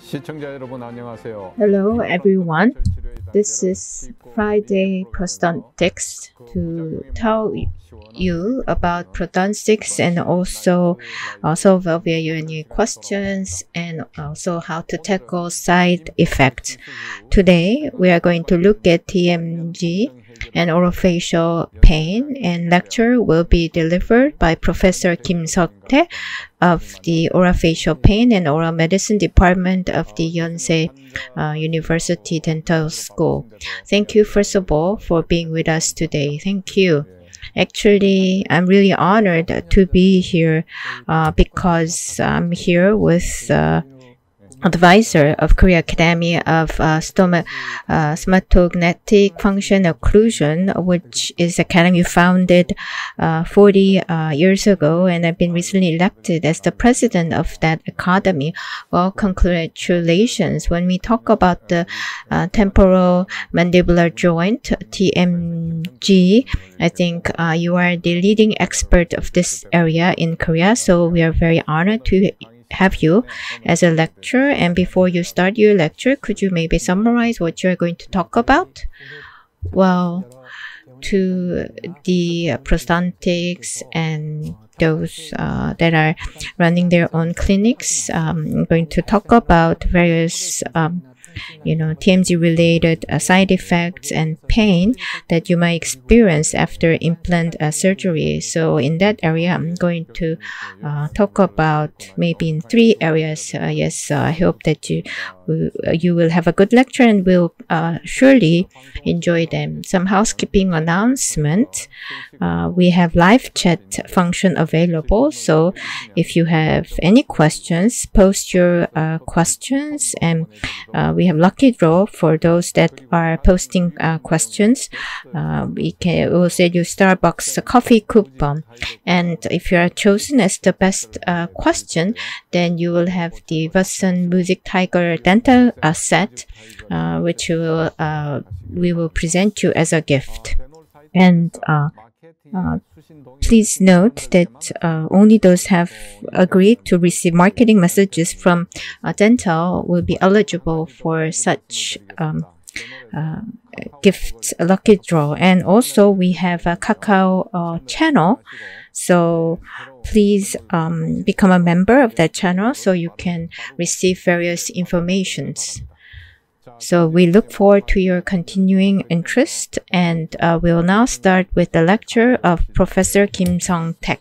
시청자 여러분 안녕하세요. Hello everyone, this is Friday Prosthodontics to tell you about prosthodontics and also solve any questions and also how to tackle side effects. Today we are going to look at TMJ and orofacial pain, and lecture will be delivered by Professor Kim Seok-tae of the Orofacial Pain and Oral Medicine Department of the Yonsei University Dental School. Thank you first of all for being with us today. Thank you. Actually, I'm really honored to be here because I'm here with advisor of Korea Academy of Stomatognetic Function Occlusion, which is academy founded 40 years ago, and I've been recently elected as the president of that academy. Well, congratulations. When we talk about the temporal mandibular joint, TMJ, I think you are the leading expert of this area in Korea, so we are very honored to have you as a lecturer. And before you start your lecture, could you maybe summarize what you're going to talk about? Well, to the prosthodontics and those that are running their own clinics, I'm going to talk about various TMJ related side effects and pain that you might experience after implant surgery. So in that area, I'm going to talk about maybe in 3 areas. Yes, I hope that you will have a good lecture and will surely enjoy them. Some housekeeping announcement. We have live chat function available, so if you have any questions, post your questions, and we have lucky draw for those that are posting questions. We will send you Starbucks coffee coupon, and if you are chosen as the best question, then you will have the Watson Music Tiger dental set, which we will present you as a gift. And please note that only those have agreed to receive marketing messages from dental will be eligible for such gift lucky draw. And also we have a Kakao channel, so please become a member of that channel so you can receive various informations. So we look forward to your continuing interest, and we will now start with the lecture of Professor Kim Seok-tae.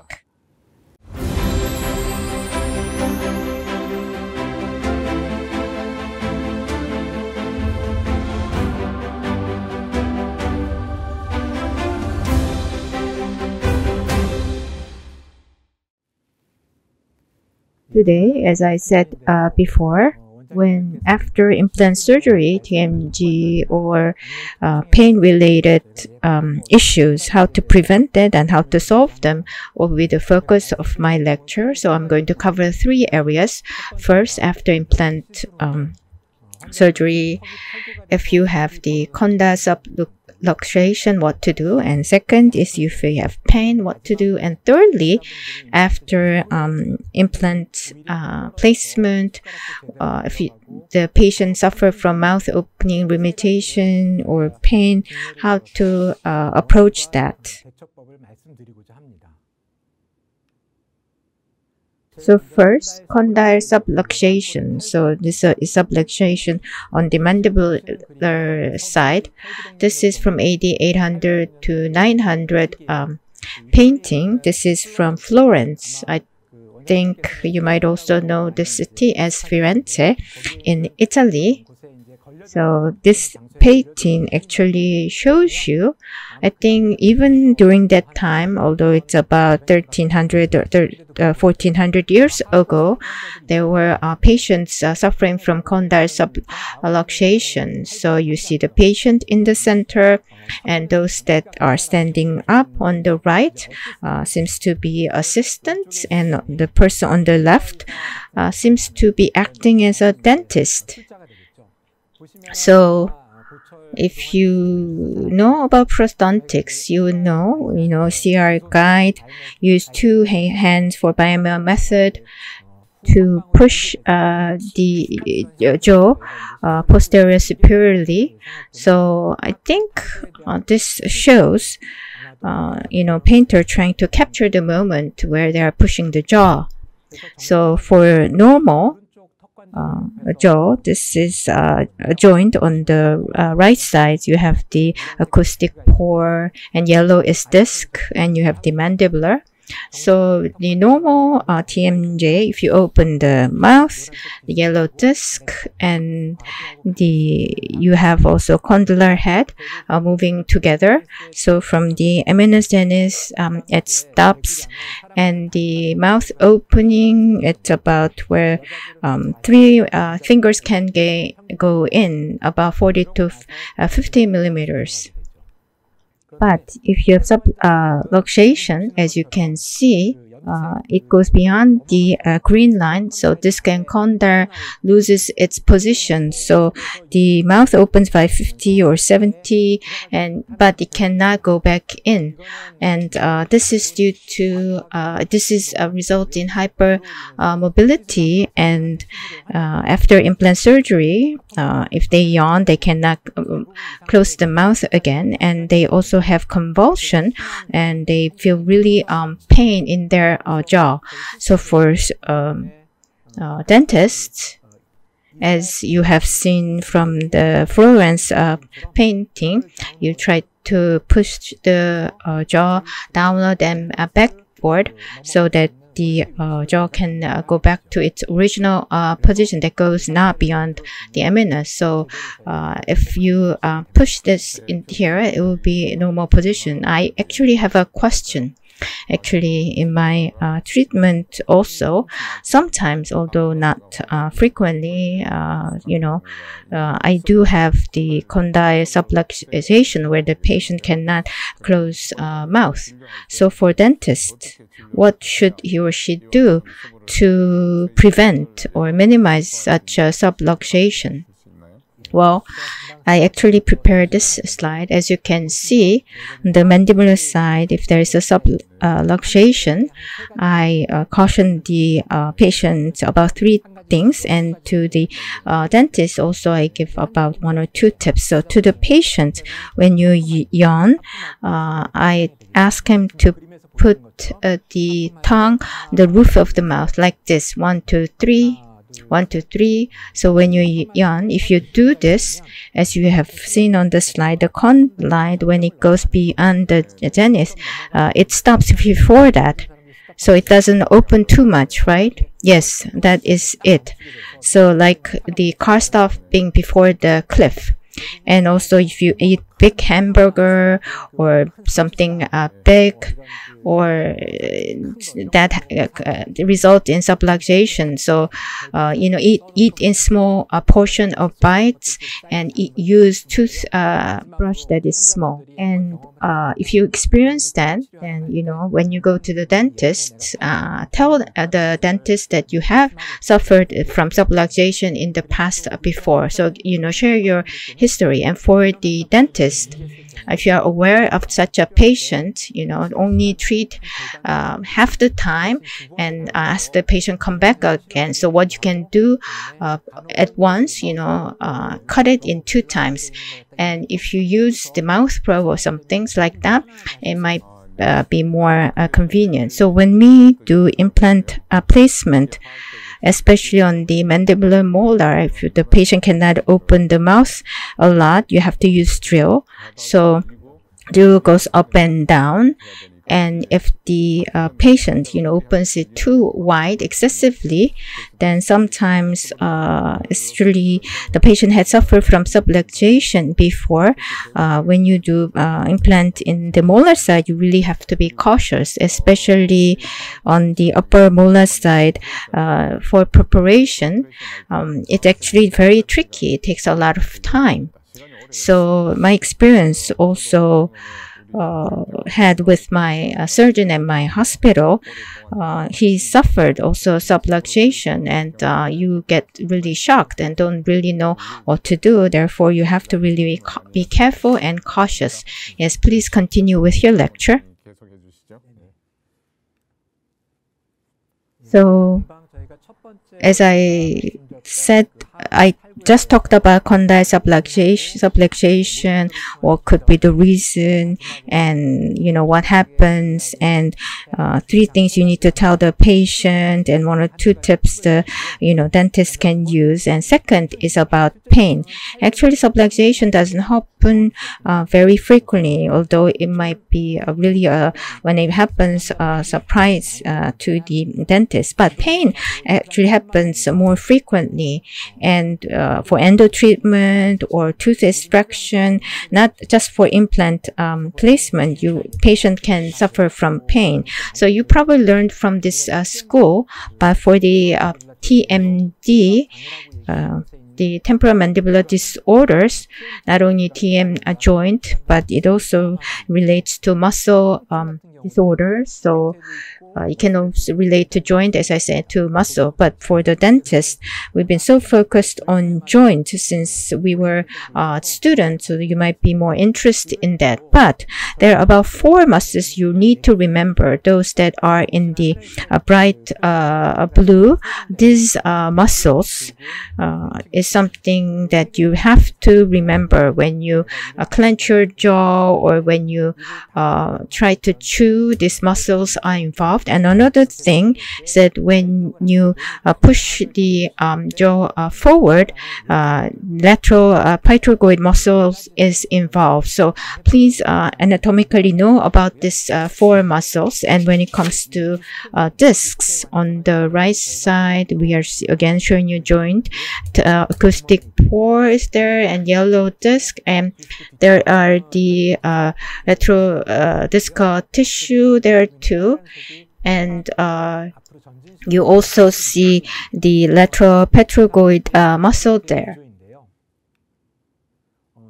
Today, as I said before, when after implant surgery, TMJ or pain-related issues, how to prevent that and how to solve them will be the focus of my lecture. So I'm going to cover 3 areas. First, after implant surgery, if you have the condyle subluxation, what to do, and second is if you have pain, what to do, and thirdly, after implant placement, if the patient suffer from mouth opening limitation or pain, how to approach that. So first, condyle subluxation. So this is subluxation on the mandibular side. This is from AD 800 to 900 painting. This is from Florence. I think you might also know the city as Firenze in Italy. So this painting actually shows you, I think even during that time, although it's about 1300 or 1400 years ago, there were patients suffering from condyle subluxation. So you see the patient in the center, and those that are standing up on the right seems to be assistants, and the person on the left seems to be acting as a dentist. So if you know about prosthodontics, you know, CR guide, use 2 hands for bimanual method, to push the jaw posterior superiorly. So I think this shows painter trying to capture the moment where they are pushing the jaw. So for normal jaw, this is a joint on the right side. You have the acoustic pore, and yellow is disc, and you have the mandibular. So the normal TMJ, if you open the mouth, the yellow disc, and you have also condylar head moving together. So from the eminence genius, it stops, and the mouth opening, it's about where 3 fingers can go in, about 40 to 50 millimeters. But if you have subluxation, as you can see, it goes beyond the green line, so disc and condyle loses its position. So the mouth opens by 50 or 70, but it cannot go back in. And this is due to this is a result in hypermobility. And after implant surgery, if they yawn, they cannot close the mouth again, and they also have convulsion, and they feel really pain in their jaw. So for dentists, as you have seen from the Florence painting, you try to push the jaw downward and backward so that the jaw can go back to its original position that goes not beyond the eminence. So if you push this in here, it will be a normal position. I actually have a question. Actually, in my treatment also, sometimes, although not frequently, I do have the condyle subluxation where the patient cannot close mouth. So for dentist, what should he or she do to prevent or minimize such a subluxation? Well, I actually prepared this slide. As you can see, on the mandibular side, if there is a subluxation, I caution the patient about 3 things, and to the dentist also I give about 1 or 2 tips. So to the patient, when you yawn, I ask him to put the tongue, the roof of the mouth like this, 1, 2, 3. 1, 2, 3. So when you yawn, if you do this, as you have seen on the slide, the condyle, when it goes beyond the genius, it stops before that. So it doesn't open too much, right? Yes, that is it. So like the car stopping before the cliff. And also if you eat big hamburger or something big, or that result in subluxation. So, eat in small portion of bites, and use toothbrush that is small. And if you experience that, then, when you go to the dentist, tell the dentist that you have suffered from subluxation in the past before. So, share your history. And for the dentist, if you are aware of such a patient, only treat half the time and ask the patient come back again. So what you can do at once, cut it in 2 times. And if you use the mouth probe or some things like that, it might be more convenient. So when we do implant placement, especially on the mandibular molar, if the patient cannot open the mouth a lot, you have to use drill. So drill goes up and down. And if the patient, opens it too wide excessively, then sometimes it's the patient had suffered from subluxation before. When you do implant in the molar side, you really have to be cautious, especially on the upper molar side. For preparation, it's actually very tricky. It takes a lot of time. So my experience also had with my surgeon at my hospital, he suffered also subluxation, and you get really shocked and don't really know what to do. Therefore, you have to really be careful and cautious. Yes, please continue with your lecture. So as I said, I just talked about condyle subluxation, what could be the reason, and what happens, and 3 things you need to tell the patient, and 1 or 2 tips the dentist can use. And second is about pain. Actually, subluxation doesn't happen very frequently, although it might be really when it happens a surprise to the dentist. But pain actually happens more frequently, and for endo treatment or tooth extraction, not just for implant placement, patient can suffer from pain. So you probably learned from this school, but for the TMD, the temporomandibular disorders, not only TM joint, but it also relates to muscle disorders. So it can also relate to joint, as I said, to muscle. But for the dentist, we've been so focused on joint since we were students, so you might be more interested in that. But there are about 4 muscles you need to remember, those that are in the bright blue. These muscles is something that you have to remember when you clench your jaw or when you try to chew. These muscles are involved. And another thing is that when you push the jaw forward, lateral pterygoid muscles is involved. So please anatomically know about these 4 muscles. And when it comes to discs, on the right side, we are again showing you joint. Acoustic pore is there, and yellow disc, and there are the lateral discal tissue there too. And you also see the lateral pterygoid muscle there.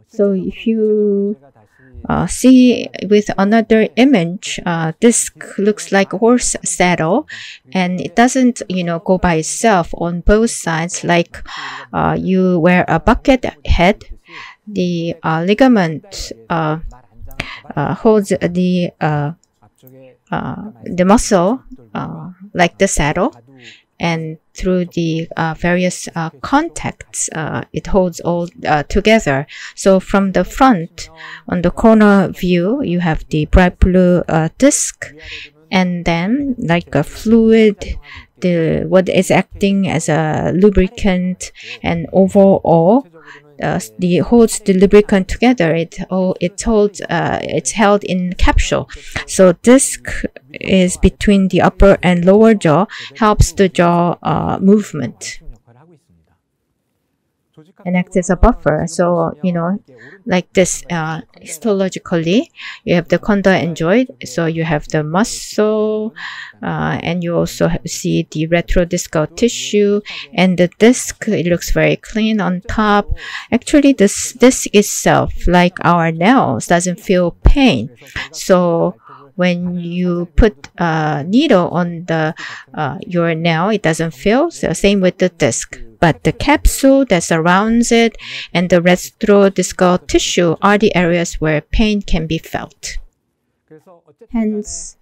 So if you see with another image, disc looks like a horse saddle, and it doesn't go by itself on both sides. Like you wear a bucket head, the ligament holds the muscle like the saddle, and through the various contacts, it holds all together. So from the front, on the corner view, you have the bright blue disc, and then like a fluid, what is acting as a lubricant, and overall holds the lubricant together. It's held in capsule. So disc is between the upper and lower jaw, helps the jaw movement, and acts as a buffer. So like this, histologically, you have the condyle and joint. So you have the muscle, and you also see the retrodiscal tissue, and the disc. It looks very clean on top. Actually, this disc itself, like our nails, doesn't feel pain. So when you put a needle on your nail, it doesn't feel. So same with the disc. But the capsule that surrounds it and the retrodiscal tissue are the areas where pain can be felt. Hence,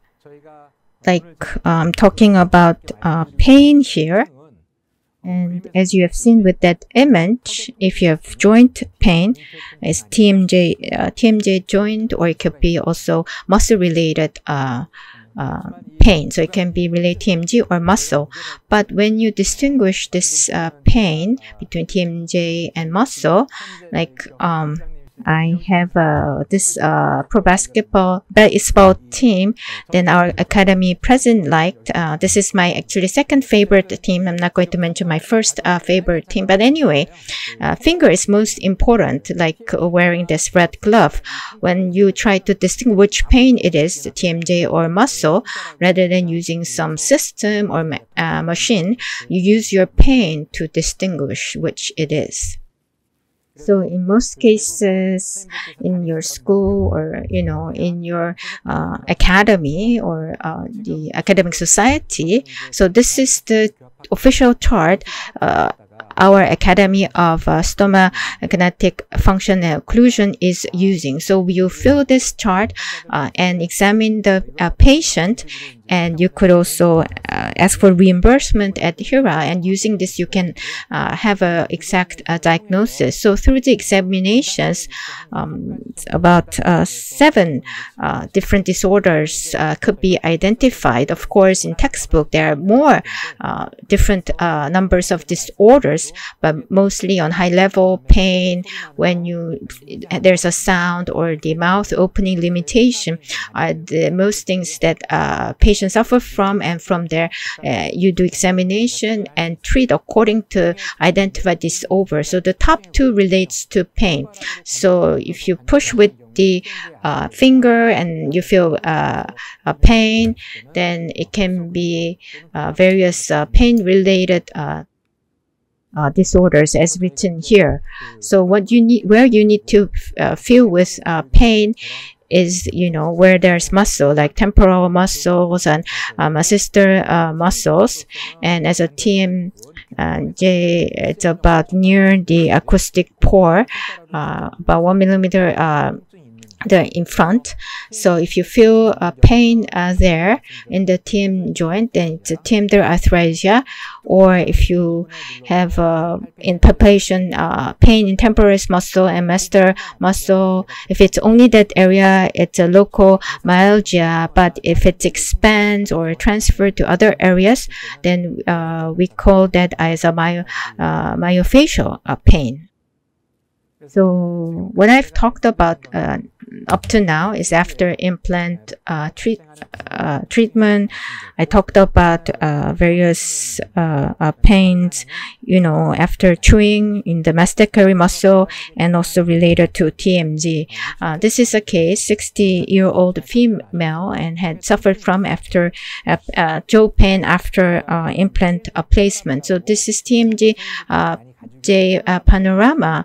like I'm talking about pain here. And as you have seen with that image, if you have joint pain, it's TMJ joint, or it could be also muscle-related pain. So it can be related TMJ or muscle. But when you distinguish this pain between TMJ and muscle, like I have this pro basketball team, then our academy president liked. This is my actually second favorite team. I'm not going to mention my first favorite team, but anyway, finger is most important, like wearing this red glove. When you try to distinguish which pain it is, the TMJ or muscle, rather than using some system or machine, you use your pain to distinguish which it is. So in most cases, in your school or, in your academy or the academic society, so this is the official chart our Academy of Stomagnetic Function and Occlusion is using. So we'll fill this chart and examine the patient, and you could also ask for reimbursement at HIRA, and using this you can have a exact diagnosis. So through the examinations, about 7 different disorders could be identified. Of course, in textbook there are more different numbers of disorders, but mostly on high level pain, when there's a sound or the mouth opening limitation, are the most things that patients suffer from, and from there you do examination and treat according to identified disorder. So the top 2 relates to pain. So if you push with the finger and you feel pain, then it can be various pain related disorders as written here. So what you need, where you need to feel with pain is, where there's muscle, like temporal muscles and sister muscles. And as a TMJ, it's about near the acoustic pore, about 1 millimeter in front. So if you feel pain there in the TM joint, then it's a TMJ arthritis. Or if you have in palpation pain in temporalis muscle and masseter muscle, if it's only that area, it's a local myalgia. But if it expands or transferred to other areas, then we call that as a myofascial pain. So what I've talked about up to now is after implant treatment. I talked about various pains, after chewing in the mastectomy muscle, and also related to TMJ. This is a case, 60-year-old female, and had suffered from jaw pain after implant placement. So this is TMJ panorama.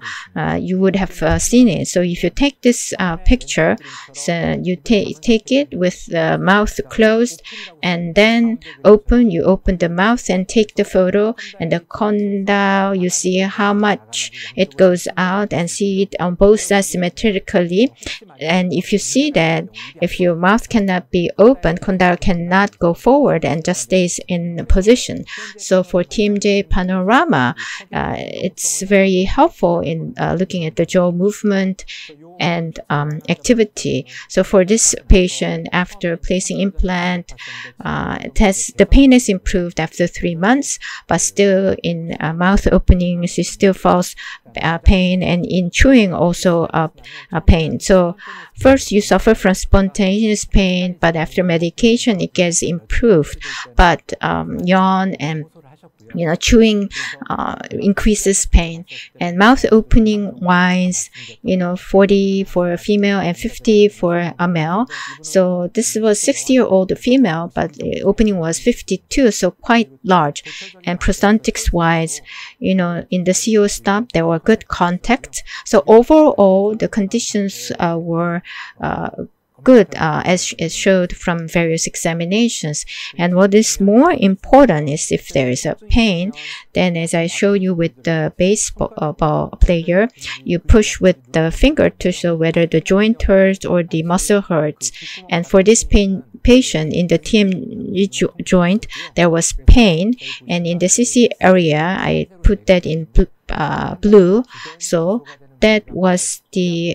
You would have seen it. So if you take this picture, so you take it with the mouth closed, and then you open the mouth and take the photo, and the condyle, you see how much it goes out, and see it on both sides symmetrically. And if you see that if your mouth cannot be opened, condyle cannot go forward and just stays in position. So for TMJ panorama, it's very helpful in looking at the jaw movement and activity. So for this patient, after placing implant, the pain is improved after 3 months, but still in mouth opening, she still feels pain, and in chewing also pain. So first you suffer from spontaneous pain, but after medication it gets improved. But yawn and chewing increases pain. And mouth opening wise, 40 for a female and 50 for a male. So this was 60-year-old female, but the opening was 52, so quite large. And prosthodontics wise, in the CO stop, there were good contacts. So overall, the conditions were good, as showed from various examinations. And what is more important is if there is a pain, then as I showed you with the baseball player, you push with the finger to show whether the joint hurts or the muscle hurts. And for this patient in the TMJ joint, there was pain, and in the CC area, I put that in blue. So that was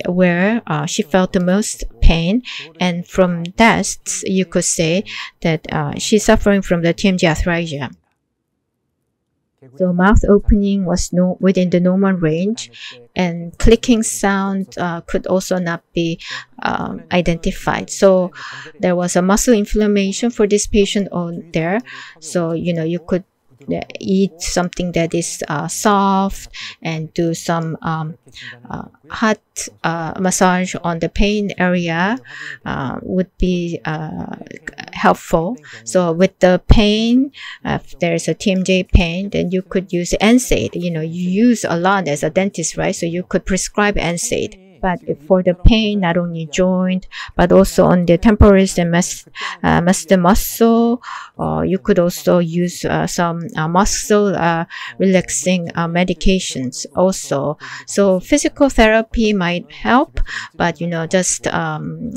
where she felt the most pain, and from that you could say that she's suffering from the TMJ arthritis. So mouth opening was within the normal range, and clicking sound could also not be identified. So there was a muscle inflammation for this patient on there. So you could eat something that is soft and do some hot massage on the pain area would be helpful. So with the pain, if there's a TMJ pain, then you could use NSAID. You use a lot as a dentist, right? So you could prescribe NSAID. but for the pain, not only joint, but also on the temporis and the muscle, you could also use some muscle relaxing medications also. So physical therapy might help, but just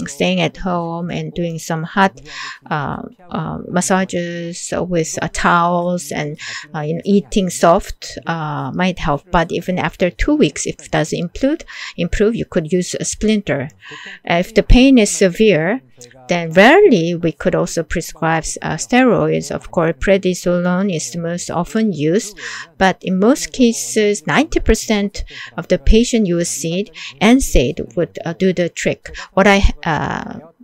staying at home and doing some hot massages with towels and eating soft might help. But even after 2 weeks, if it doesn't improve, you could use a splinter. If the pain is severe, then rarely we could also prescribe steroids. Of course, prednisolone is the most often used, but in most cases, 90% of the patient you will see, NSAID would do the trick. What I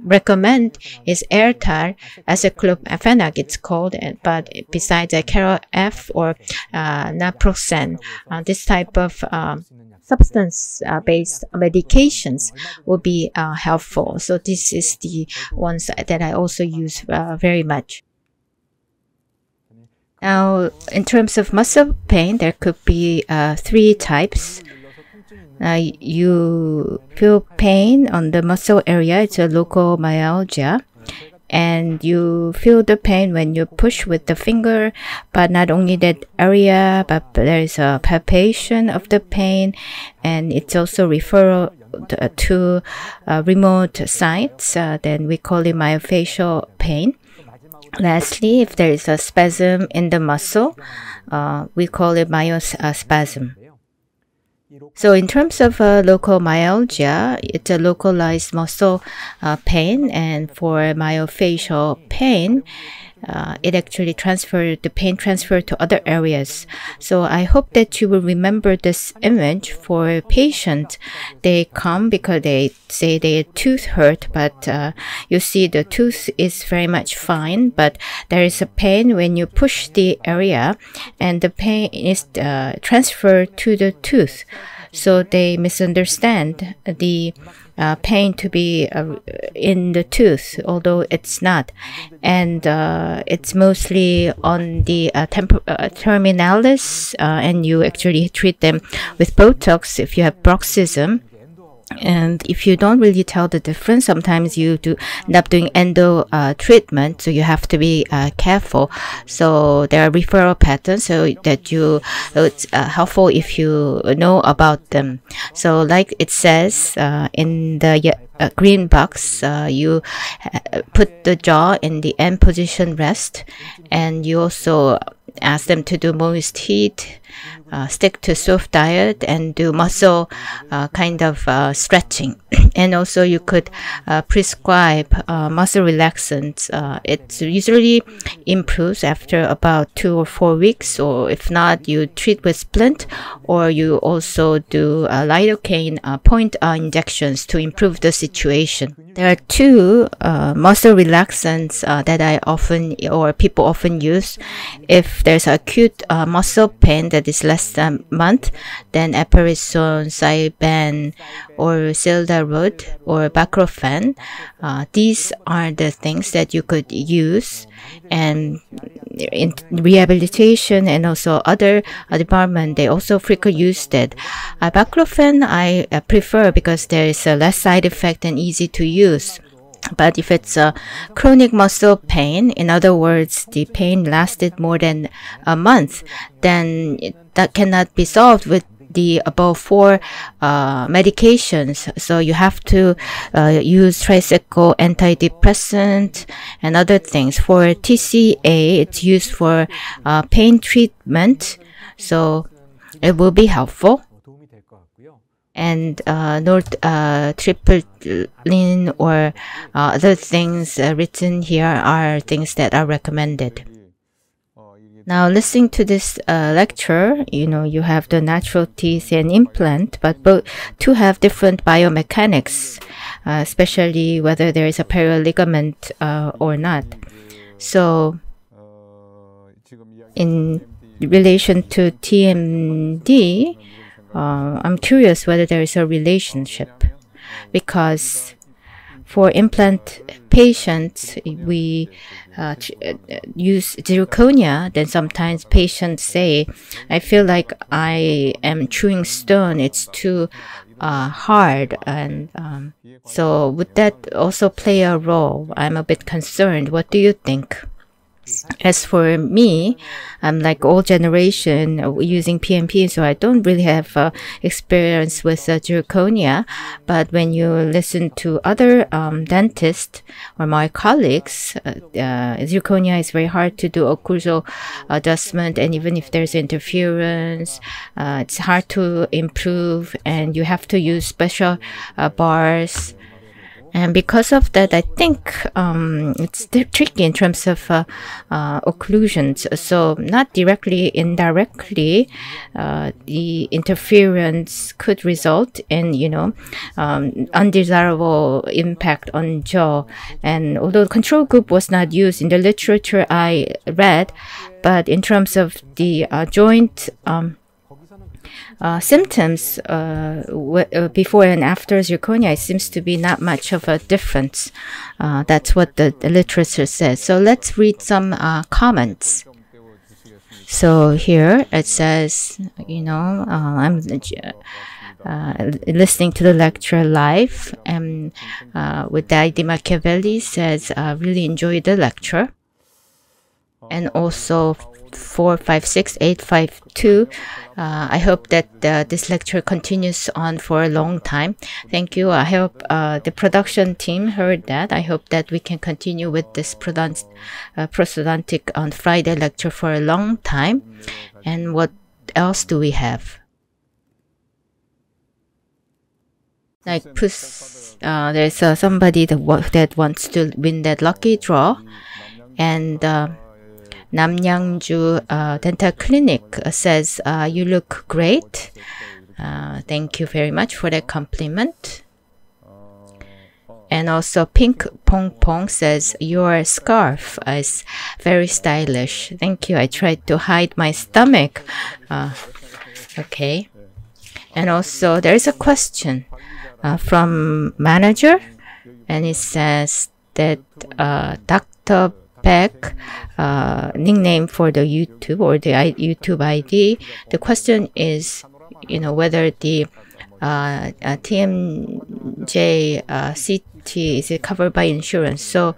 recommend is airtile aceclofenac, it's called, but besides Carol-F or naproxen, this type of substance-based medications will be helpful. So this is the ones that I also use very much. Now, in terms of muscle pain, there could be 3 types. You feel pain on the muscle area, it's a local myalgia. And you feel the pain when you push with the finger, but not only that area, but there is a palpation of the pain, and it's also referral to remote sites. Then we call it myofascial pain. Lastly, if there is a spasm in the muscle, we call it myospasm. So in terms of local myalgia, it's a localized muscle pain, and for myofascial pain, the pain transferred to other areas. So I hope that you will remember this image for patients. They come because they say their tooth hurt, but you see the tooth is very much fine, but there is a pain when you push the area, and the pain is transferred to the tooth. So they misunderstand the pain to be in the tooth, although it's not. And it's mostly on the terminalis, and you actually treat them with Botox if you have bruxism. And if you don't really tell the difference, sometimes you end up doing endo treatment, so you have to be careful. So there are referral patterns, so that it's helpful if you know about them. So like it says in the green box, you put the jaw in the end position rest, and you also ask them to do moist heat, stick to soft diet, and do muscle kind of stretching. And also you could prescribe muscle relaxants. It usually improves after about 2 or 4 weeks, or if not, you treat with splint, or you also do lidocaine point injections to improve the situation. There are 2 muscle relaxants that people often use. If there's acute muscle pain that is less than a month, then eperisone, Zyban, or Sildarud, or baclofen. These are the things that you could use. And in rehabilitation and also other department, they also frequently use that. Baclofen I prefer because there is a less side effect and easy to use. But if it's a chronic muscle pain, in other words, the pain lasted more than a month, then that cannot be solved with the above 4 medications. So you have to use tricycle antidepressant and other things. For TCA, it's used for pain treatment, so it will be helpful. And nortriptyline or other things written here are things that are recommended. Now, listening to this lecture, you have the natural teeth and implant, but both 2 have different biomechanics, especially whether there is a periligament or not. So, in relation to TMD, I'm curious whether there is a relationship, because for implant patients, we use zirconia. Then sometimes patients say, I feel like I am chewing stone, it's too hard, and so would that also play a role? I'm a bit concerned. What do you think? As for me, I'm like old generation using PMP, so I don't really have experience with zirconia. But when you listen to other dentists or my colleagues, zirconia is very hard to do occlusal adjustment, and even if there's interference, it's hard to improve, and you have to use special bars. And because of that, I think it's tricky in terms of occlusions. So not directly, indirectly, the interference could result in, undesirable impact on jaw. And although control group was not used in the literature I read, but in terms of the joint symptoms before and after zirconia, it seems to be not much of a difference. That's what the literature says. So let's read some comments. So here it says, I'm listening to the lecture live, and with Daidi Machiavelli says, really enjoyed the lecture. And also 456852, I hope that this lecture continues on for a long time. Thank you. I hope the production team heard that. I hope that we can continue with this prosthodontic on Friday lecture for a long time. And what else do we have? Like there's somebody that wants to win that lucky draw, and Namyangju Dental Clinic says, you look great. Thank you very much for that compliment. And also Pink Pong Pong says, your scarf is very stylish. Thank you. I tried to hide my stomach. Okay. And also there is a question from manager, and it says that Dr. Beck, nickname for the YouTube or the YouTube ID. The question is, whether the TMJ CT is it covered by insurance. So,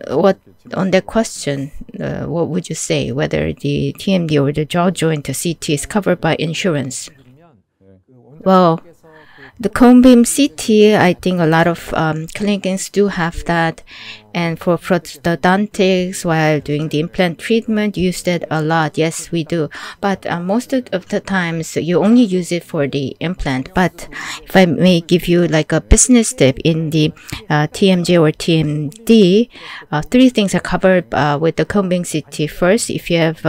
what on that question? What would you say? Whether the TMD or the jaw joint CT is covered by insurance? Well, the cone beam CT, I think a lot of clinics do have that. And for prosthodontics, while doing the implant treatment, use that a lot. Yes, we do. But most of the times, you only use it for the implant. But if I may give you like a business tip, in the TMJ or TMD, 3 things are covered with the cone beam CT. First, if you have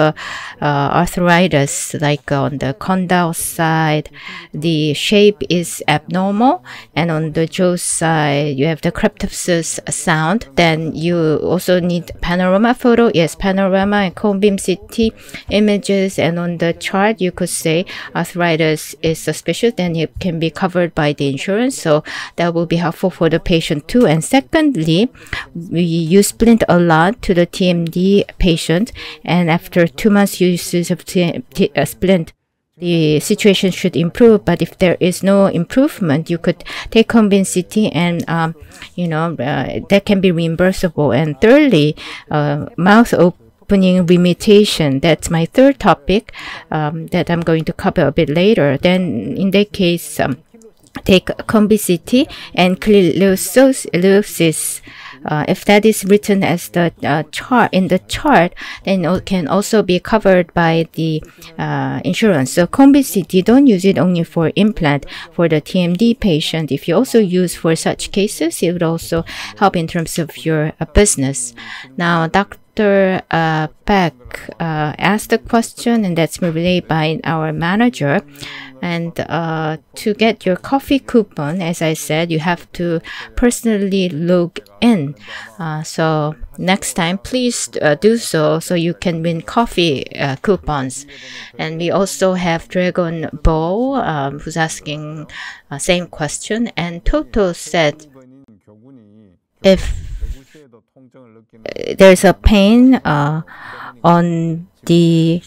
arthritis, like on the condyle side, the shape is abnormal, and on the jaw side, you have the cryptopsis sound, then you also need panorama photo. Yes, panorama and cone beam CT images, and on the chart you could say arthritis is suspicious, then it can be covered by the insurance, so that will be helpful for the patient too. And secondly, we use splint a lot to the TMD patient, and after 2 months usage of splint, the situation should improve. But if there is no improvement, you could take cone beam CT, and that can be reimbursable. And thirdly, mouth opening limitation. That's my third topic that I'm going to cover a bit later. Then in that case, take cone beam CT and clearlosis. If that is written as the chart in the chart, then it can also be covered by the insurance. So cone beam CT, don't use it only for implant. For the TMD patient, if you also use for such cases, it would also help in terms of your business. Now, Dr. Beck asked the question, and that's relayed by our manager. And to get your coffee coupon, as I said, you have to personally log in. So next time, please do so you can win coffee coupons. And we also have Dragon Ball, who's asking same question. And Toto said, if there's a pain on the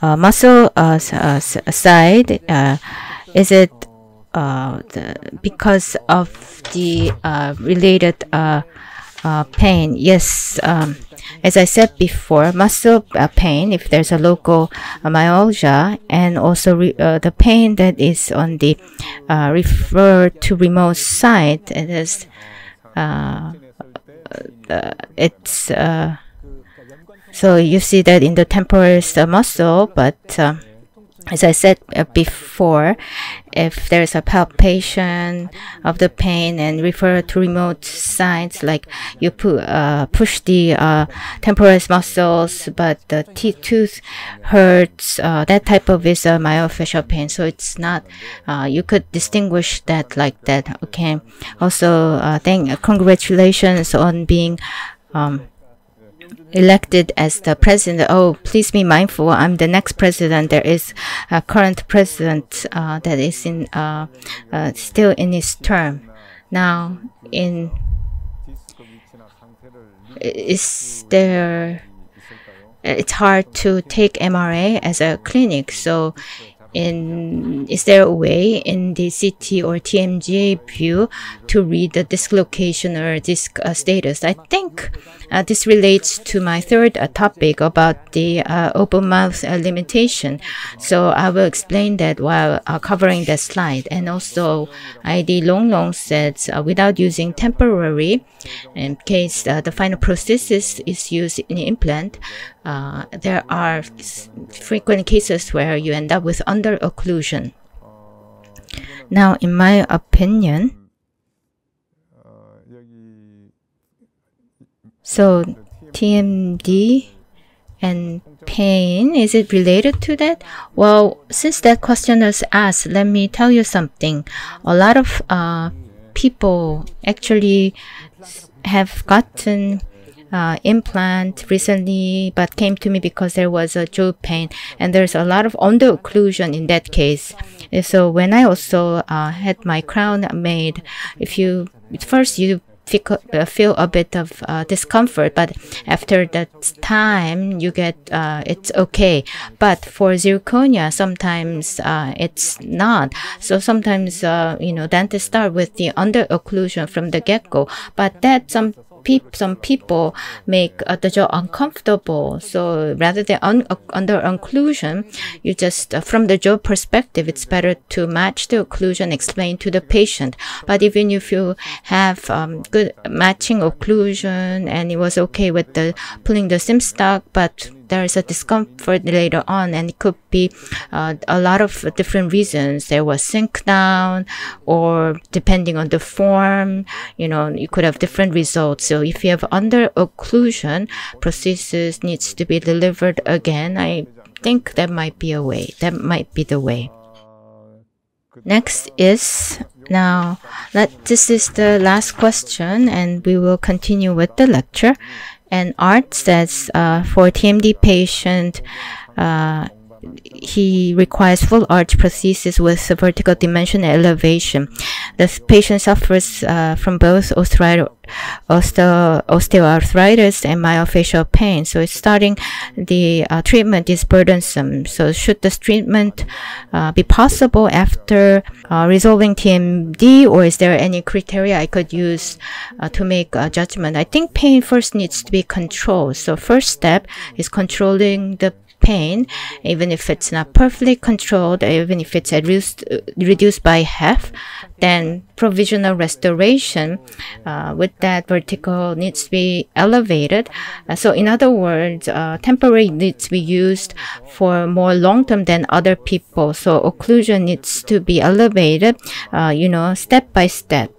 muscle side, Is it because of the related pain? Yes. As I said before, muscle pain, if there's a local myalgia, and also the pain that is on the referred to remote site, it is so you see that in the temporalis muscle, but as I said before, if there's a palpation of the pain and refer to remote sites, like you push the temporalis muscles, but the tooth hurts, that type of is a myofascial pain. So it's not, you could distinguish that like that. Okay. Also, congratulations on being elected as the president. Oh, please be mindful. I'm the next president. There is a current president that is in still in his term. Now, is there? It's hard to take MRA as a clinic. So, is there a way in the CT or TMJ view to read the dislocation or disc status? I think this relates to my third topic about the open mouth limitation. So I will explain that while covering the slide. And also, ID Long said without using temporary, in case the final prosthesis is used in implant, there are frequent cases where you end up with under occlusion. Now, in my opinion, so TMD and pain, is it related to that? Well, since that question was asked, let me tell you something. A lot of people actually have gotten implant recently, but came to me because there was a jaw pain, and there's a lot of under occlusion in that case. And so when I also had my crown made, if you first you feel a bit of discomfort, but after that time you get it's okay. But for zirconia, sometimes it's not. So sometimes dentists start with the under occlusion from the get-go, but that some people make the jaw uncomfortable. So rather than under occlusion, you just from the jaw perspective, it's better to match the occlusion, explain to the patient. But even if you have good matching occlusion and it was okay with the pulling the sim stock, but there is a discomfort later on, and it could be a lot of different reasons. There was sink down, or depending on the form, you could have different results. So if you have under occlusion, prosthesis needs to be delivered again. I think that might be a way. That might be the way. Next is, now this is the last question, and we will continue with the lecture. And Art says for TMD patient, he requires full arch prosthesis with a vertical dimension elevation. The patient suffers from both osteoarthritis and myofascial pain. So it's starting the treatment is burdensome. So should this treatment be possible after resolving TMD, or is there any criteria I could use to make a judgment? I think pain first needs to be controlled. So first step is controlling the pain, even if it's not perfectly controlled, even if it's reduced by half, then provisional restoration with that vertical needs to be elevated. So in other words, temporary needs to be used for more long-term than other people. So occlusion needs to be elevated, step by step.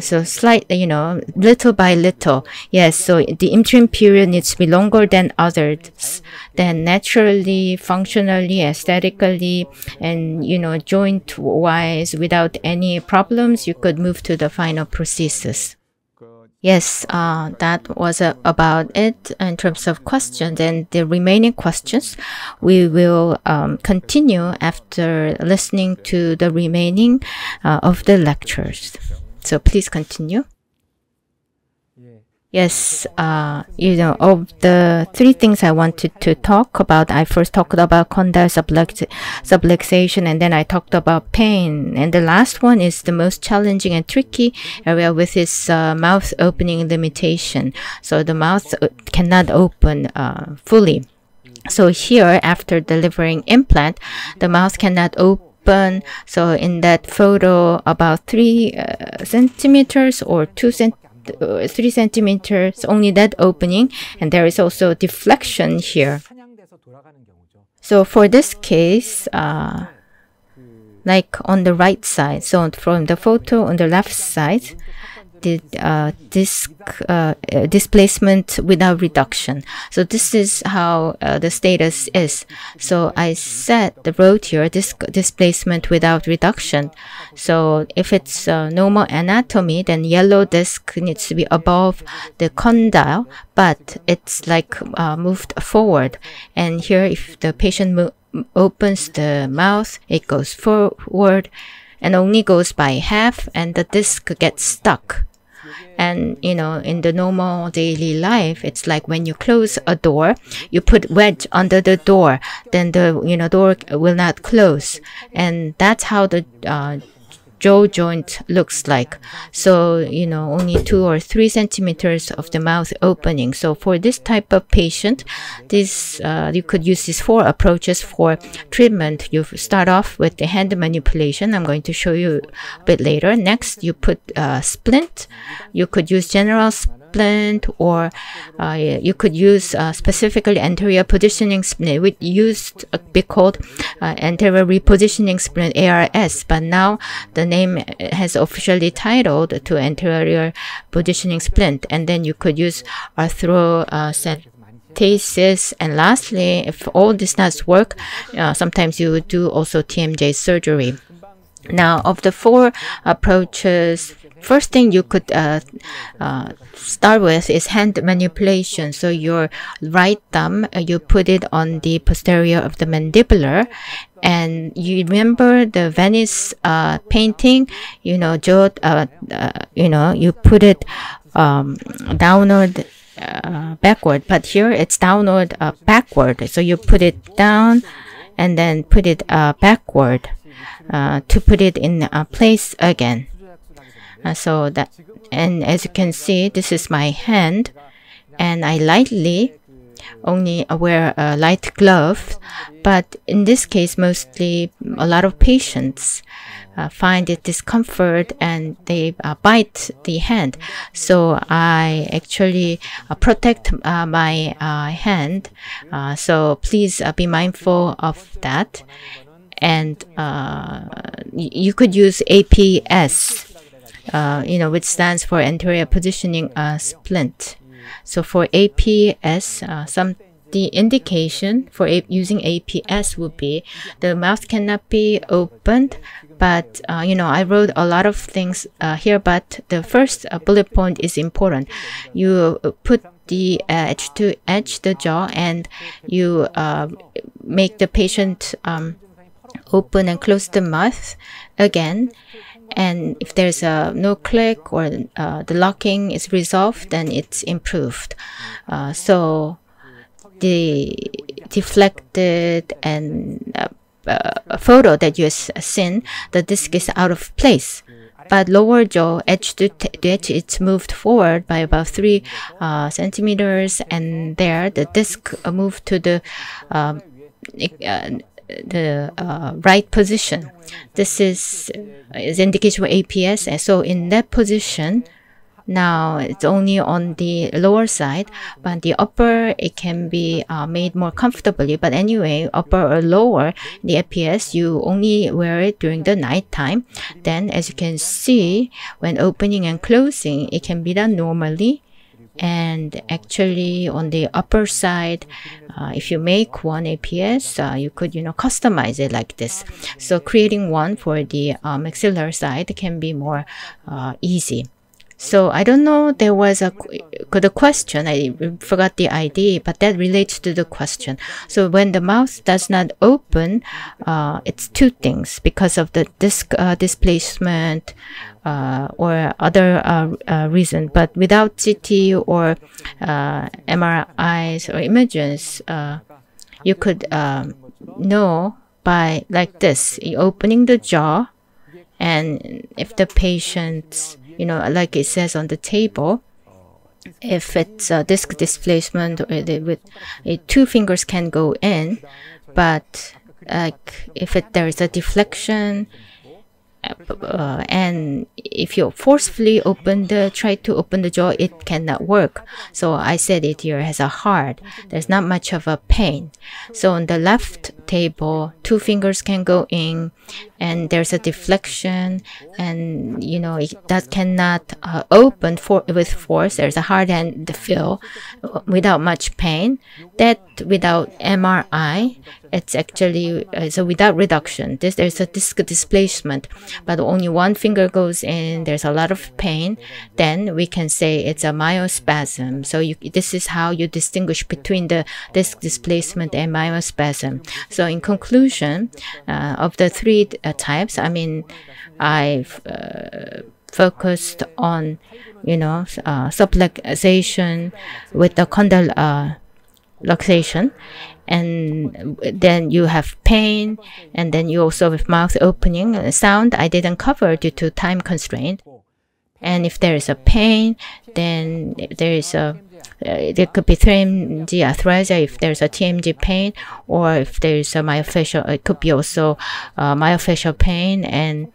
So slightly, little by little. Yes, so the interim period needs to be longer than others. Then naturally, functionally, aesthetically, and, joint-wise, without any problems, you could move to the final prosthesis. Yes, that was about it in terms of questions. And the remaining questions, we will continue after listening to the remaining of the lectures. So please continue. Yes, of the three things I wanted to talk about, I first talked about condyle subluxation, and then I talked about pain. And the last one is the most challenging and tricky area with its mouth opening limitation. So the mouth cannot open fully. So here, after delivering implant, the mouth cannot open. So in that photo, about 3 centimeters or 3 centimeters, only that opening, and there is also deflection here. So for this case, like on the right side, so from the photo on the left side, the disc displacement without reduction. So this is how the status is. So I wrote here disc displacement without reduction. So if it's normal anatomy, then yellow disc needs to be above the condyle, but it's like moved forward. And here, if the patient opens the mouth, it goes forward and only goes by half, and the disc gets stuck. And, in the normal daily life, it's like when you close a door, you put wedge under the door, then the, door will not close. And that's how the jaw joint looks like. So, only 2 or 3 centimeters of the mouth opening. So for this type of patient, you could use these 4 approaches for treatment. You start off with the hand manipulation. I'm going to show you a bit later. Next, you put splint. You could use general splint, or you could use specifically anterior positioning splint, which used to be called anterior repositioning splint, ARS, but now the name has officially titled to anterior positioning splint. And then you could use arthrocentesis. And lastly, if all this does work, sometimes you would do also TMJ surgery. Now, of the 4 approaches, first thing you could start with is hand manipulation. So your right thumb, you put it on the posterior of the mandibular, and you remember the Venice painting, jaw, you put it downward, backward, but here it's downward, backward. So you put it down and then put it backward to put it in place again. And as you can see, this is my hand, and I lightly only wear a light glove, but in this case, mostly a lot of patients find it discomfort and they bite the hand. So I actually protect my hand. So please be mindful of that. And you could use APS. Which stands for anterior positioning splint. So for APS, the indication for using APS would be the mouth cannot be opened, but I wrote a lot of things here, but the first bullet point is important. You put the edge to edge the jaw, and you make the patient open and close the mouth again. And if there's no click or the locking is resolved, then it's improved. So the deflected and photo that you have seen, the disc is out of place. But lower jaw, edge to edge, it's moved forward by about 3 centimeters, and there the disc moved to the right position. This is indication for APS. And so in that position, now it's only on the lower side, but the upper, it can be made more comfortably. But anyway, upper or lower, the APS, you only wear it during the night time. Then as you can see, when opening and closing, it can be done normally. And actually on the upper side, if you make one APS, you could, customize it like this. So creating one for the maxillary side can be more easy. So I don't know, there was the question, I forgot the ID, but that relates to the question. So when the mouth does not open, it's two things, because of the disc displacement or other reason. But without CT or MRIs or images, you could know by like this, opening the jaw, and if the patient, like it says on the table, if it's a disc displacement, with two fingers can go in, but like if there is a deflection, and if you forcefully try to open the jaw, it cannot work. So I said it here has a hard. There's not much of a pain. So on the left table, two fingers can go in, and there's a deflection, and that cannot open with force. There's a hard hand feel without much pain. That without MRI, it's actually so without reduction. There's a disc displacement, but only one finger goes in. There's a lot of pain. Then we can say it's a myospasm. So this is how you distinguish between the disc displacement and myospasm. So in conclusion, of the three types, I've focused on subluxation with the condyle luxation, and then you have pain, and then you also have mouth opening. Sound I didn't cover due to time constraint. And if there is a pain, then there could be TMJ arthritis if there's a TMJ pain, or if there is a myofascial, it could be also myofascial pain, and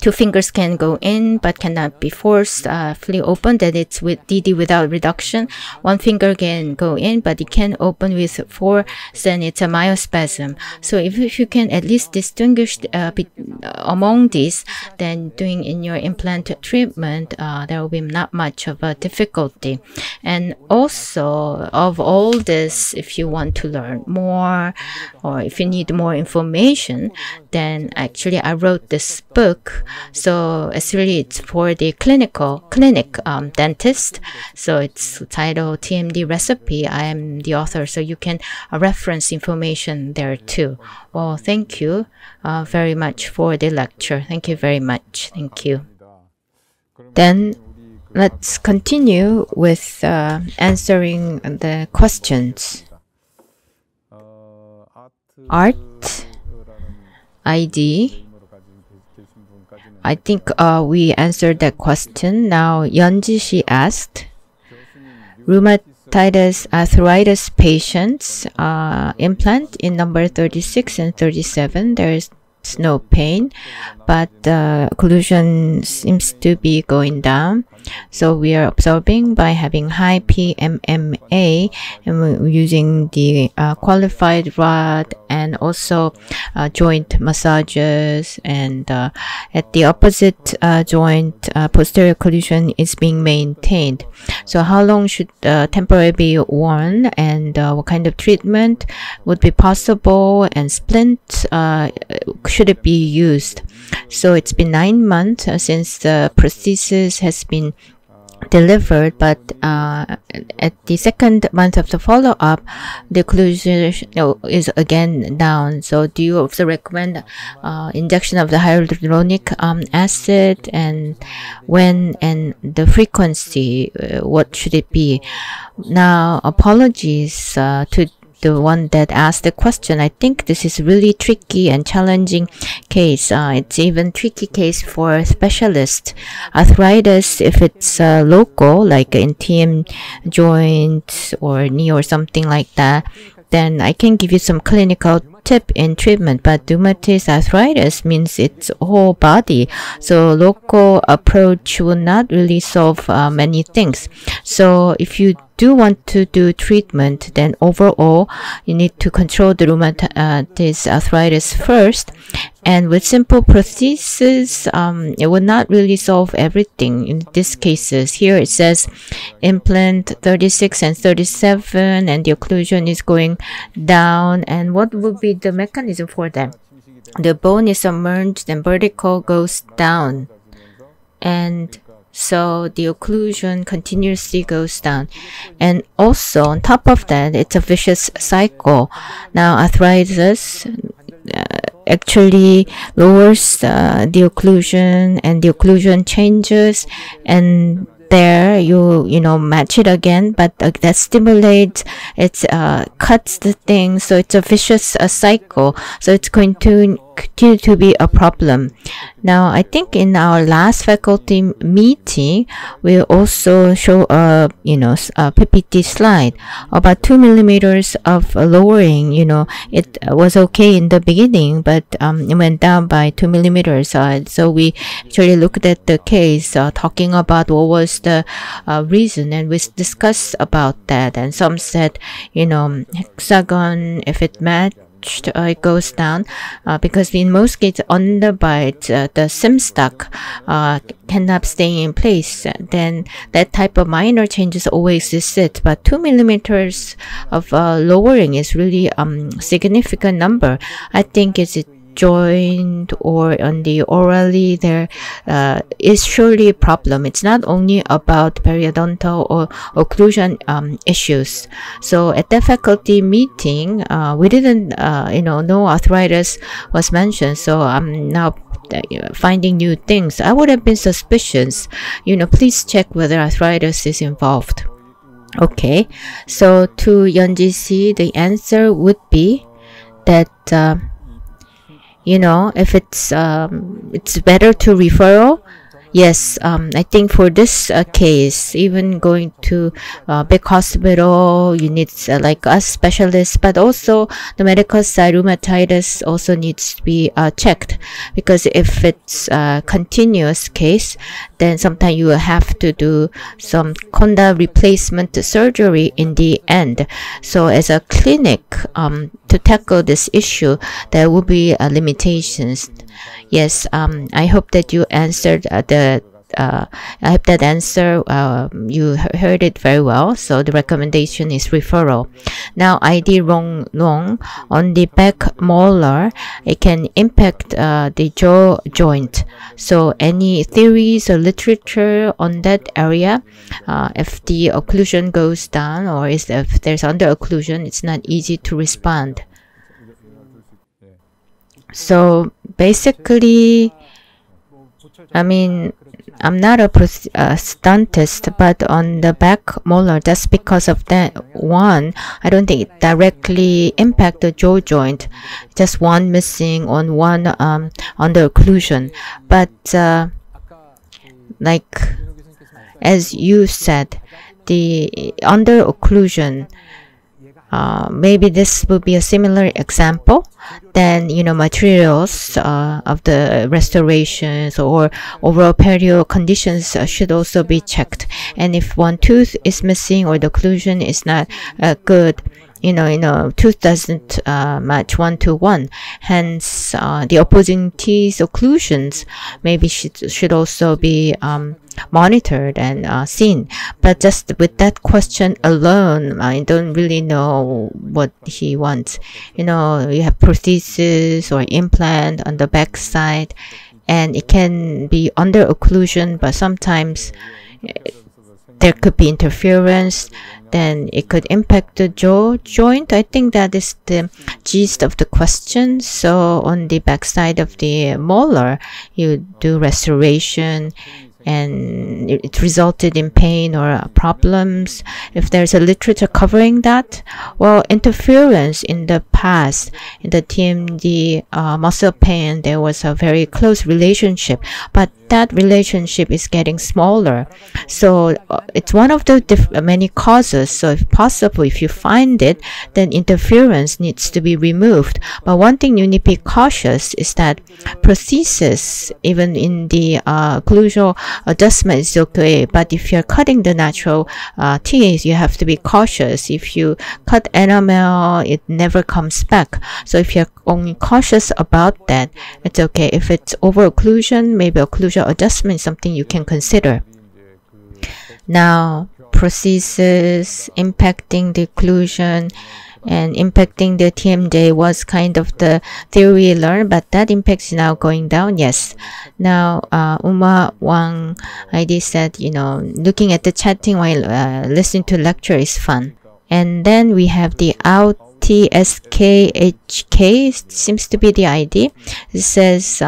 two fingers can go in but cannot be forcefully opened. That it's with DD without reduction. One finger can go in but it can open with force, then it's a myospasm. So if you can at least distinguish among these, then doing in your implant treatment, there will be not much of a difficulty. And also of all this, if you want to learn more or if you need more information, then actually I wrote this book. So it's for the clinic dentist. So it's titled TMD Recipe. I am the author, so you can reference information there too. Well, thank you very much for the lecture. Thank you very much. Thank you. Then let's continue with answering the questions. Art ID. I think we answered that question. Now, Yeonji, she asked, rheumatoid arthritis patients, implant in number 36 and 37, there is no pain, but occlusion seems to be going down. So we are observing by having high PMMA, and we're using the qualified rod and also joint massages, and at the opposite joint, posterior occlusion is being maintained. So how long should temporary be worn, and what kind of treatment would be possible, and splint should it be used? So it's been 9 months since the prosthesis has been delivered, but at the second month of the follow-up, the occlusion is again down. So do you also recommend injection of the hyaluronic acid, and when and the frequency, what should it be? Now, apologies to the one that asked the question. I think this is really tricky and challenging case. It's even tricky case for specialists. Arthritis, if it's local, like in TM joint or knee or something like that, then I can give you some clinical tip in treatment. But rheumatoid arthritis means it's whole body, so local approach will not really solve many things. So if you do want to do treatment, then overall you need to control the rheumatoid arthritis first. And with simple prosthesis, it will not really solve everything in these cases. Here it says implant 36 and 37, and the occlusion is going down. And what would be the mechanism for them? The bone is submerged and vertical goes down. And so the occlusion continuously goes down. And also, on top of that, it's a vicious cycle. Now, arthritis actually lowers the occlusion, and the occlusion changes, and there you know match it again, but that stimulates, it cuts the thing, so it's a vicious cycle, so it's going to continue to be a problem. Now, I think in our last faculty meeting, we also show a PPT slide about 2 millimeters of lowering. It was okay in the beginning, but it went down by 2 millimeters. So we actually looked at the case, talking about what was the reason, and we discussed about that. And some said, hexagon, if it matched, it goes down, because in most cases underbite, the sim stock cannot stay in place. Then that type of minor changes always exist, but 2 millimeters of lowering is really significant number. I think it's joint or on the orally, there is surely a problem. It's not only about periodontal or occlusion issues. So at the faculty meeting, we didn't no arthritis was mentioned, so I'm now finding new things. I would have been suspicious. Please check whether arthritis is involved. Okay, so to Yeonji C, the answer would be that if it's better to referral. Yes, I think for this case, even going to big hospital, you need like us specialists, but also the medical side, rheumatitis also needs to be checked, because if it's a continuous case, then sometimes you will have to do some conda replacement surgery in the end. So as a clinic, to tackle this issue, there will be limitations. Yes, I hope that you answered I hope that answer, you heard it very well. So the recommendation is referral. Now, ID wrong on the back molar, it can impact the jaw joint. So any theories or literature on that area? If the occlusion goes down, or if there's under occlusion, it's not easy to respond. So basically, I mean, I'm not a prosthodontist, but on the back molar, that's because of that one. I don't think it directly impacts the jaw joint. Just one missing on one under occlusion. But like as you said, the under occlusion, maybe this will be a similar example. Then materials of the restorations or overall perio conditions should also be checked. And if one tooth is missing or the occlusion is not good, tooth doesn't match 1-to-1. Hence, the opposing teeth occlusions maybe should also be monitored and seen. But just with that question alone, I don't really know what he wants. You have prosthesis or implant on the back side, and it can be under occlusion, but sometimes there could be interference, then it could impact the jaw joint. I think that is the gist of the question. So on the back side of the molar, you do restoration, and it resulted in pain or problems. If there's a literature covering that, well, interference in the past, in the TMJ muscle pain, there was a very close relationship, but that relationship is getting smaller. So it's one of the many causes. So if possible, if you find it, then interference needs to be removed. But one thing you need to be cautious is that prosthesis, even in the occlusal adjustment, is okay. But if you're cutting the natural teeth, you have to be cautious. If you cut enamel, it never comes back. So if you're only cautious about that, it's okay. If it's over occlusion, maybe occlusion adjustment is something you can consider. Now, prosthesis impacting the occlusion, and impacting the TMJ was kind of the theory learned, but that impact is now going down. Yes. Now, Uma Wang ID said, looking at the chatting while listening to lecture is fun. And then we have the TSKHK seems to be the ID. It says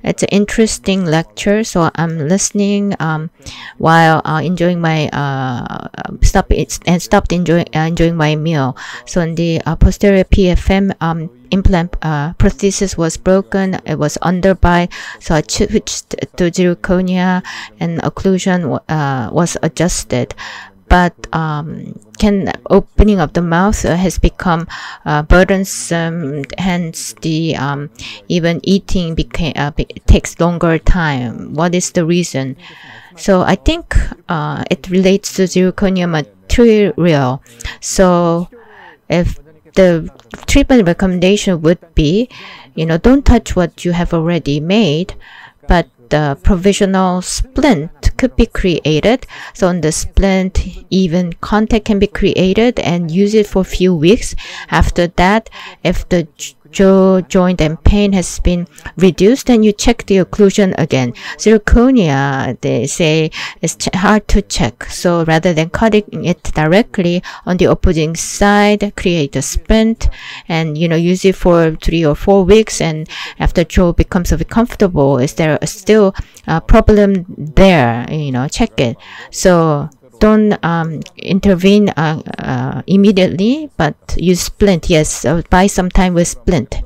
it's an interesting lecture, so I'm listening while enjoying my stopped enjoying my meal. So in the posterior PFM implant prosthesis was broken. It was underbite, so I switched to zirconia and occlusion was adjusted. But opening of the mouth has become burdensome. Hence, the even eating takes longer time. What is the reason? So I think it relates to zirconia material. So if the treatment recommendation would be, don't touch what you have already made, but the provisional splint could be created. So on the splint, even contact can be created and use it for a few weeks. After that, if the jaw joint and pain has been reduced, then you check the occlusion again. Zirconia, they say, is hard to check. So rather than cutting it directly on the opposing side, create a splint and, use it for 3 or 4 weeks. And after jaw becomes a bit comfortable, is there still a problem there? Check it. So don't intervene immediately, but use splint. Yes, buy some time with splint.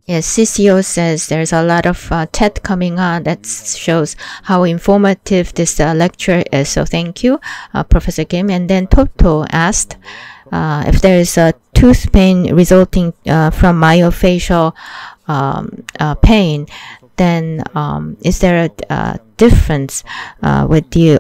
Yes, CCO says there's a lot of TED coming on. That shows how informative this lecture is. So thank you, Professor Kim. And then Toto asked if there is a tooth pain resulting from myofascial pain, then is there a difference with the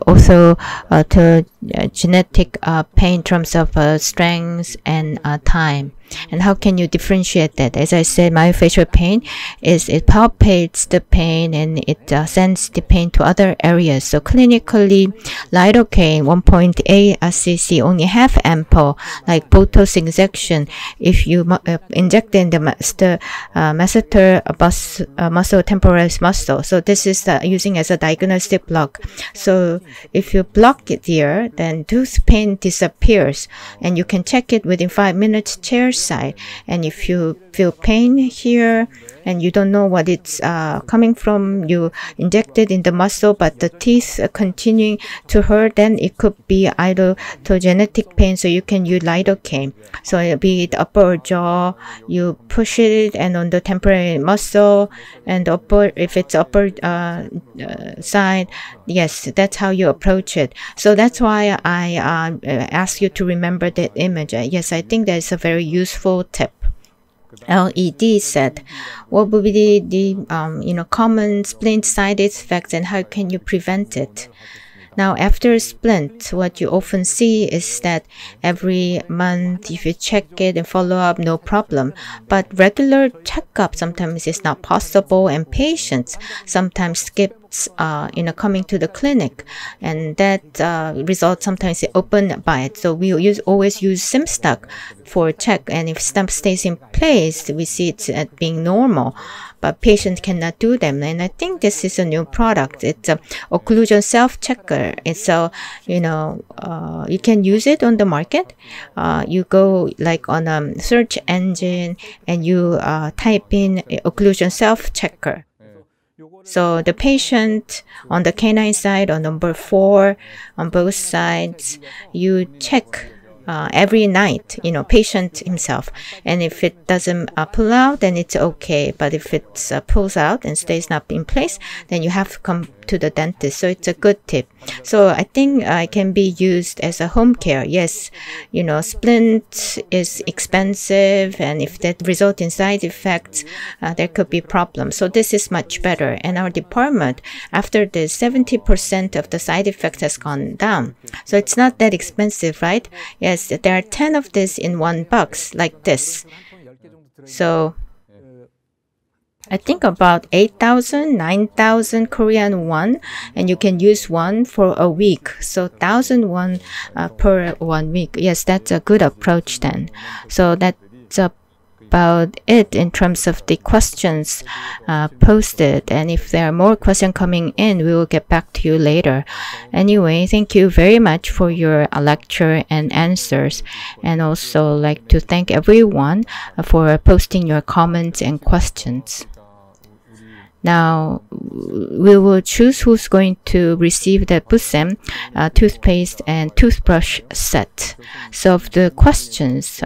genetic pain in terms of strength and time? And how can you differentiate that? As I said, myofascial pain is it palpates the pain and it sends the pain to other areas. So clinically, lidocaine 1.8 cc, only half ample, like Botox injection. If you inject in the masseter muscle, temporalis muscle. So this is using as a diagnostic block. So if you block it here, then tooth pain disappears, and you can check it within 5 minutes chair side. And if you feel pain here and you don't know what it's coming from, you inject it in the muscle, but the teeth are continuing to hurt, then it could be genetic pain, so you can use lidocaine. So be it upper jaw, you push it, and on the temporary muscle and upper, if it's upper side, yes, that's how you approach it. So that's why I ask you to remember that image. Yes, I think that's a very useful tip. LED said, what would be the common splint side effects and how can you prevent it? Now, after splint, what you often see is that every month, if you check it and follow up, no problem. But regular checkup sometimes is not possible, and patients sometimes skip coming to the clinic, and that results sometimes in open bite. So we always use SimStuck for check, and if stump stays in place, we see it as being normal. But patients cannot do them, and I think this is a new product. It's a occlusion self-checker. It's you can use it on the market. You go like on a search engine and you type in occlusion self-checker. So the patient on the canine side, on number 4, on both sides, you check every night, patient himself. And if it doesn't pull out, then it's okay. But if it pulls out and stays not in place, then you have to come to the dentist. So it's a good tip. So I think it can be used as a home care. Yes, splint is expensive, and if that result in side effects, there could be problems. So this is much better. And our department, after this, 70% of the side effects has gone down. So it's not that expensive, right? Yes, there are 10 of this in one box like this. So I think about 8,000, 9,000 Korean won, and you can use one for a week. So 1,000 won per 1 week. Yes, that's a good approach then. So that's about it in terms of the questions posted. And if there are more questions coming in, we will get back to you later. Anyway, thank you very much for your lecture and answers. And also like to thank everyone for posting your comments and questions. Now, we will choose who's going to receive the Busem toothpaste and toothbrush set. So of the questions,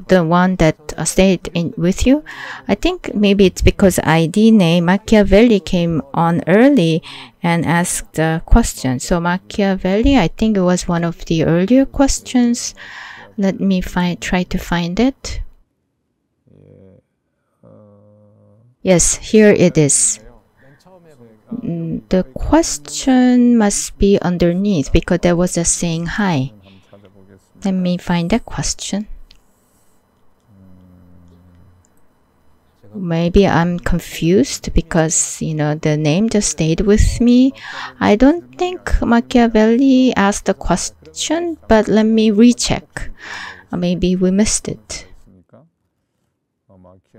the one that stayed in with you, I think maybe it's because ID name Machiavelli came on early and asked a question. So Machiavelli, I think it was one of the earlier questions. Let me try to find it. Yes, here it is. The question must be underneath because there was a saying hi. Let me find that question. Maybe I'm confused because, the name just stayed with me. I don't think Machiavelli asked the question, but let me recheck. Maybe we missed it.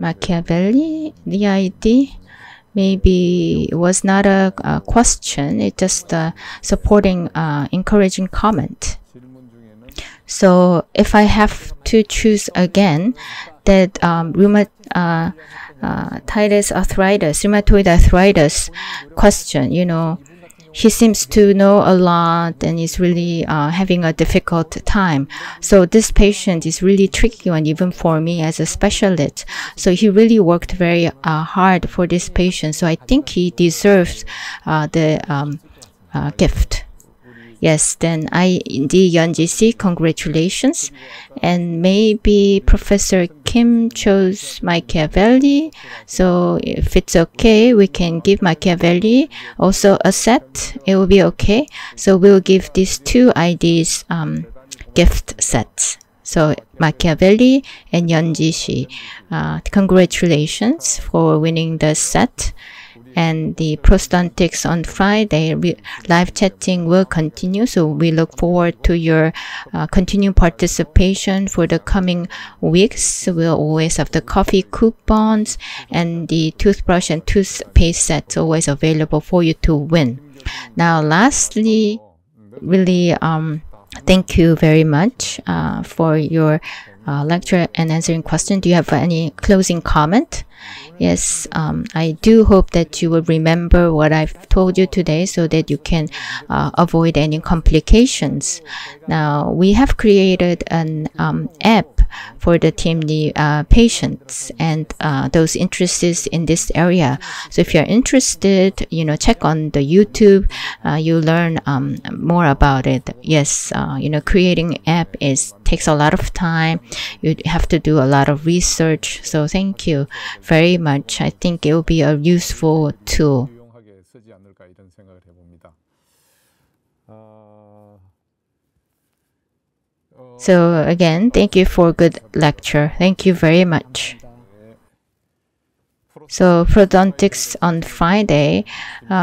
Machiavelli, the ID, maybe it was not a question, it's just a supporting, encouraging comment. So if I have to choose again, that rheumatoid arthritis question, he seems to know a lot and is really having a difficult time. So this patient is really tricky one, even for me as a specialist. So he really worked very hard for this patient. So I think he deserves the gift. Yes, then the Yeonji-si, congratulations. And maybe Professor Kim chose Machiavelli. So if it's okay, we can give Machiavelli also a set. It will be okay. So we'll give these two IDs gift sets. So Machiavelli and Yeonji-si, congratulations for winning the set. And the prosthodontics on Friday, live chatting will continue. So we look forward to your continued participation for the coming weeks. We'll always have the coffee coupons and the toothbrush and toothpaste sets always available for you to win. Now, lastly, really thank you very much for your lecture and answering questions. Do you have any closing comment? Yes, I do hope that you will remember what I've told you today so that you can avoid any complications. Now, we have created an app for the TMJ patients and those interested in this area. So if you're interested, check on the YouTube, you learn more about it. Yes, creating app takes a lot of time. You have to do a lot of research. So thank you very much. I think it will be a useful tool. So again, thank you for a good lecture. Thank you very much. So prosthodontics on Friday,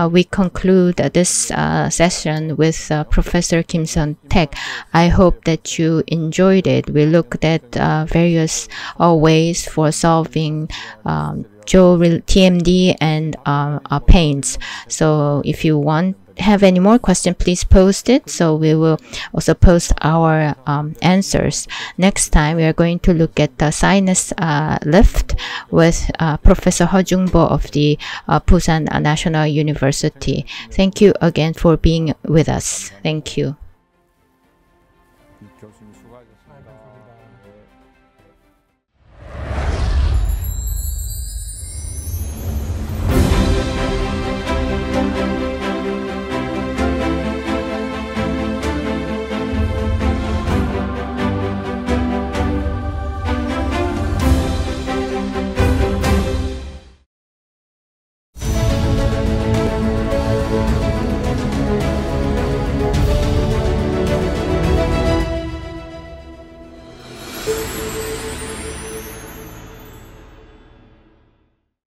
we conclude this session with Professor Kim Sun-taek. I hope that you enjoyed it. We looked at various ways for solving jaw TMJ and pains. So if you have any more questions, please post it. So we will also post our answers. Next time, we are going to look at the sinus lift with Professor Ho Jung-bo of the Busan National University. Thank you again for being with us. Thank you.